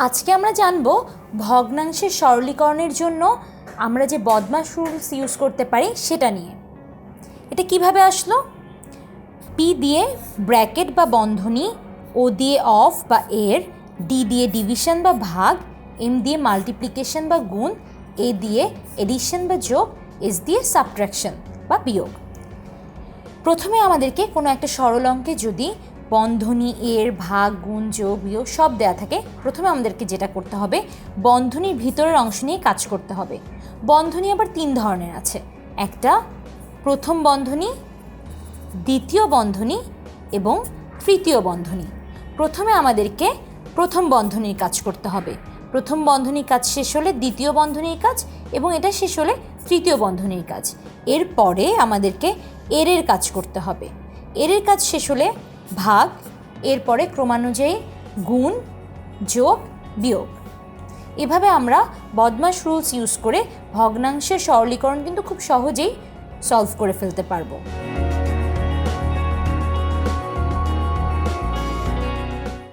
আজকে আমরা জানব ভগ্নাংশের সরলীকরণের জন্য আমরা যে বদমাশ রুলস ইউজ করতে পারি সেটা নিয়ে। এটা কিভাবে আসলো? পি দিয়ে ব্র্যাকেট বা বন্ধনী, ও দিয়ে অফ বা এর, ডি দিয়ে ডিভিশন বা ভাগ, এম দিয়ে মাল্টিপ্লিকেশন বা গুণ, এ দিয়ে এডিশন বা যোগ, এস দিয়ে সাবট্রাকশন বা বিয়োগ। প্রথমে আমাদেরকে কোনো একটা সরল অঙ্কে যদি বন্ধনী, এর, ভাগ, গুণ, যোগ, বিয়োগ সব দেয়া থাকে, প্রথমে আমাদেরকে যেটা করতে হবে বন্ধনীর ভিতরের অংশ নিয়ে কাজ করতে হবে। বন্ধনী আবার তিন ধরনের আছে, একটা প্রথম বন্ধনী, দ্বিতীয় বন্ধনী এবং তৃতীয় বন্ধনী। প্রথমে আমাদেরকে প্রথম বন্ধনীর কাজ করতে হবে, প্রথম বন্ধনীর কাজ শেষ হলে দ্বিতীয় বন্ধনীর কাজ এবং এটা শেষ হলে তৃতীয় বন্ধনীর কাজ। এরপরে আমাদেরকে এর কাজ করতে হবে, এর কাজ শেষ হলে ভাগ, এরপরে ক্রমানুযায়ী গুণ, যোগ, বিয়োগ। এভাবে আমরা বদমাশ রুলস ইউজ করে ভগ্নাংশের সরলীকরণ কিন্তু খুব সহজেই সলভ করে ফেলতে পারবো।